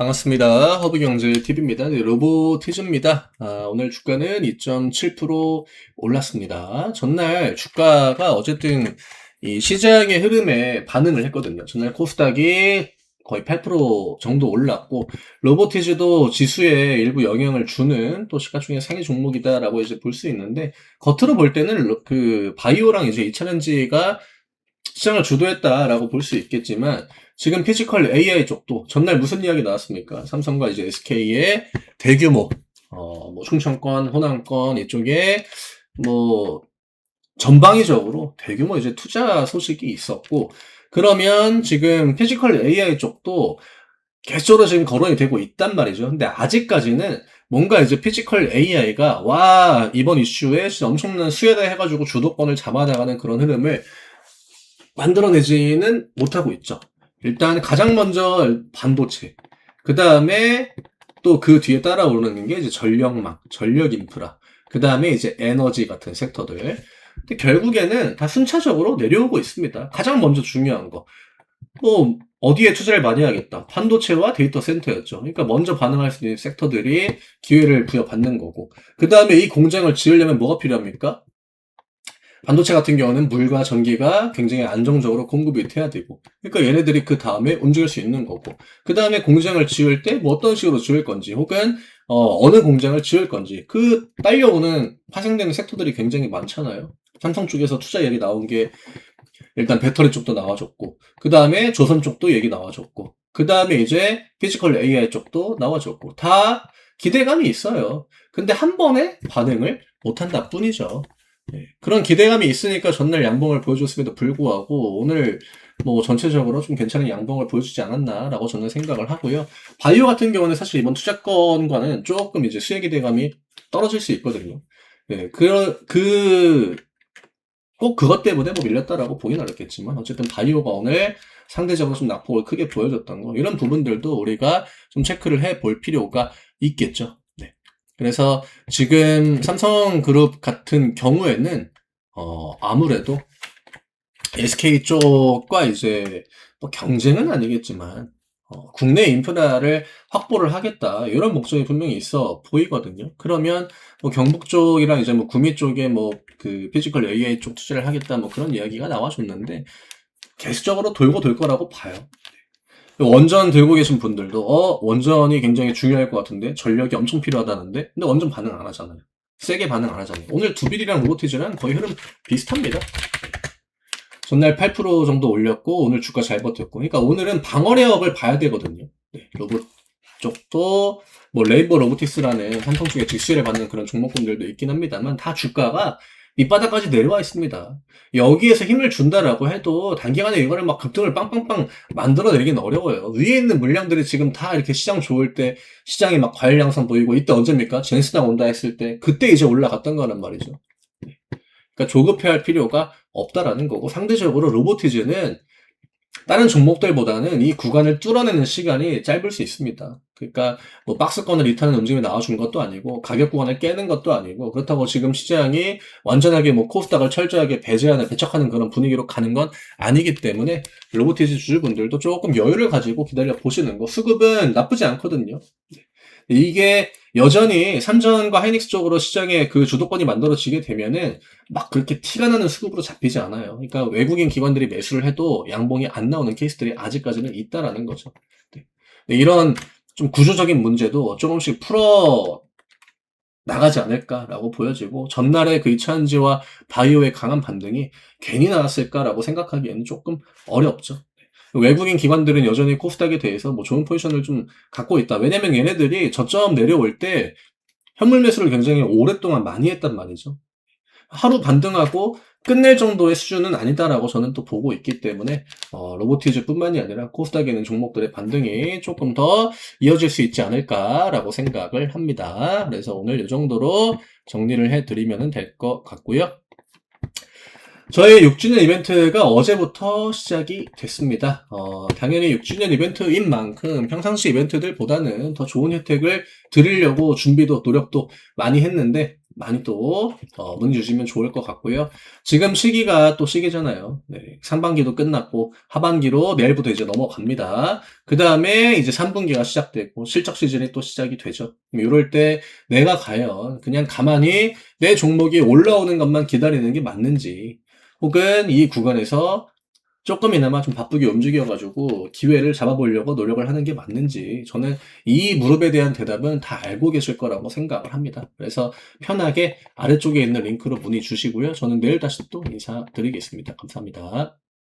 반갑습니다. 허브경제TV입니다. 네, 로보티즈입니다. 오늘 주가는 2.7% 올랐습니다. 전날 주가가 어쨌든 이 시장의 흐름에 반응을 했거든요. 전날 코스닥이 거의 8% 정도 올랐고, 로보티즈도 지수에 일부 영향을 주는 또 시가총액 상위 종목이다라고 이제 볼 수 있는데, 겉으로 볼 때는 그 바이오랑 이제 2차전지가 시장을 주도했다라고 볼 수 있겠지만, 지금 피지컬 AI 쪽도 전날 무슨 이야기 나왔습니까? 삼성과 이제 SK의 대규모 뭐 충청권, 호남권 이쪽에 뭐 전방위적으로 대규모 이제 투자 소식이 있었고, 그러면 지금 피지컬 AI 쪽도 계속적으로 지금 거론이 되고 있단 말이죠. 근데 아직까지는 뭔가 이제 피지컬 AI가 이번 이슈에 진짜 엄청난 수혜다 해가지고 주도권을 잡아나가는 그런 흐름을 만들어내지는 못하고 있죠. 일단 가장 먼저 반도체, 그 다음에 또 그 뒤에 따라오르는 게 이제 전력망, 전력 인프라, 그 다음에 이제 에너지 같은 섹터들. 근데 결국에는 다 순차적으로 내려오고 있습니다. 가장 먼저 중요한 거, 뭐 어디에 투자를 많이 하겠다, 반도체와 데이터 센터였죠. 그러니까 먼저 반응할 수 있는 섹터들이 기회를 부여받는 거고, 그 다음에 이 공장을 지으려면 뭐가 필요합니까? 반도체 같은 경우는 물과 전기가 굉장히 안정적으로 공급이 돼야 되고, 그러니까 얘네들이 그 다음에 움직일 수 있는 거고, 그 다음에 공장을 지을 때 뭐 어떤 식으로 지을 건지, 혹은 어느 공장을 지을 건지, 그 딸려오는 파생되는 섹터들이 굉장히 많잖아요. 삼성 쪽에서 투자 얘기 나온 게 일단 배터리 쪽도 나와줬고, 그 다음에 조선 쪽도 얘기 나와줬고, 그 다음에 이제 피지컬 AI 쪽도 나와줬고, 다 기대감이 있어요. 근데 한 번에 반응을 못한다 뿐이죠. 네. 그런 기대감이 있으니까 전날 양봉을 보여줬음에도 불구하고 오늘 뭐 전체적으로 좀 괜찮은 양봉을 보여주지 않았나라고 저는 생각을 하고요. 바이오 같은 경우는 사실 이번 투자건과는 조금 이제 수혜 기대감이 떨어질 수 있거든요. 네, 꼭 그것 때문에 뭐 밀렸다라고 보긴 어렵겠지만, 어쨌든 바이오가 오늘 상대적으로 좀 낙폭을 크게 보여줬던 거, 이런 부분들도 우리가 좀 체크를 해볼 필요가 있겠죠. 네. 그래서 지금 삼성그룹 같은 경우에는 아무래도 SK 쪽과 이제 뭐 경쟁은 아니겠지만 국내 인프라를 확보를 하겠다, 이런 목적이 분명히 있어 보이거든요. 그러면 뭐 경북 쪽이랑 이제 뭐 구미 쪽에 뭐 그 피지컬 AI 쪽 투자를 하겠다, 뭐 그런 이야기가 나와줬는데 계속적으로 돌고 돌 거라고 봐요. 원전 들고 계신 분들도 원전이 굉장히 중요할 것 같은데 전력이 엄청 필요하다는데, 근데 원전 반응 안 하잖아요. 세게 반응 안 하잖아요. 오늘 두빌이랑 로보티즈랑 거의 흐름 비슷합니다. 전날 8% 정도 올렸고 오늘 주가 잘 버텼고, 그러니까 오늘은 방어력을 봐야 되거든요. 네, 로봇 쪽도 뭐 레인보우 로보틱스라는 삼성 쪽에 직수혜를 받는 그런 종목군들도 있긴 합니다만, 다 주가가 밑바닥까지 내려와 있습니다. 여기에서 힘을 준다라고 해도 단기간에 이거를 막 급등을 빵빵빵 만들어내기는 어려워요. 위에 있는 물량들이 지금 다 이렇게 시장 좋을 때 시장이 막 과열 양상 보이고, 이때 언제입니까? 제네시스랑 온다 했을 때 그때 이제 올라갔던 거란 말이죠. 그러니까 조급해할 필요가 없다라는 거고, 상대적으로 로보티즈는 다른 종목들보다는 이 구간을 뚫어내는 시간이 짧을 수 있습니다. 그러니까 뭐 박스권을 이타는 움직임이 나와준 것도 아니고, 가격 구간을 깨는 것도 아니고, 그렇다고 지금 시장이 완전하게 뭐 코스닥을 철저하게 배척하는 그런 분위기로 가는 건 아니기 때문에 로보티즈 주주분들도 조금 여유를 가지고 기다려 보시는 거, 수급은 나쁘지 않거든요. 이게 여전히 삼전과 하이닉스 쪽으로 시장에 그 주도권이 만들어지게 되면은 막 그렇게 티가 나는 수급으로 잡히지 않아요. 그러니까 외국인 기관들이 매수를 해도 양봉이 안 나오는 케이스들이 아직까지는 있다라는 거죠. 네. 이런 좀 구조적인 문제도 조금씩 풀어 나가지 않을까라고 보여지고, 전날에 그 이차전지와 바이오의 강한 반등이 괜히 나왔을까라고 생각하기에는 조금 어렵죠. 외국인 기관들은 여전히 코스닥에 대해서 뭐 좋은 포지션을 좀 갖고 있다. 왜냐면 얘네들이 저점 내려올 때 현물 매수를 굉장히 오랫동안 많이 했단 말이죠. 하루 반등하고 끝낼 정도의 수준은 아니다라고 저는 또 보고 있기 때문에 로보티즈뿐만이 아니라 코스닥에 있는 종목들의 반등이 조금 더 이어질 수 있지 않을까라고 생각을 합니다. 그래서 오늘 이 정도로 정리를 해드리면 될 것 같고요. 저희 6주년 이벤트가 어제부터 시작이 됐습니다. 당연히 6주년 이벤트인 만큼 평상시 이벤트들보다는 더 좋은 혜택을 드리려고 준비도 노력도 많이 했는데, 많이 또 문의 주시면 좋을 것 같고요. 지금 시기가 또 시기잖아요. 네, 상반기도 끝났고 하반기로 내일부터 이제 넘어갑니다. 그 다음에 이제 3분기가 시작되고 실적 시즌이 또 시작이 되죠. 이럴 때 내가 과연 그냥 가만히 내 종목이 올라오는 것만 기다리는 게 맞는지, 혹은 이 구간에서 조금이나마 좀 바쁘게 움직여가지고 기회를 잡아보려고 노력을 하는 게 맞는지, 저는 이 무릎에 대한 대답은 다 알고 계실 거라고 생각을 합니다. 그래서 편하게 아래쪽에 있는 링크로 문의 주시고요. 저는 내일 다시 또 인사드리겠습니다. 감사합니다.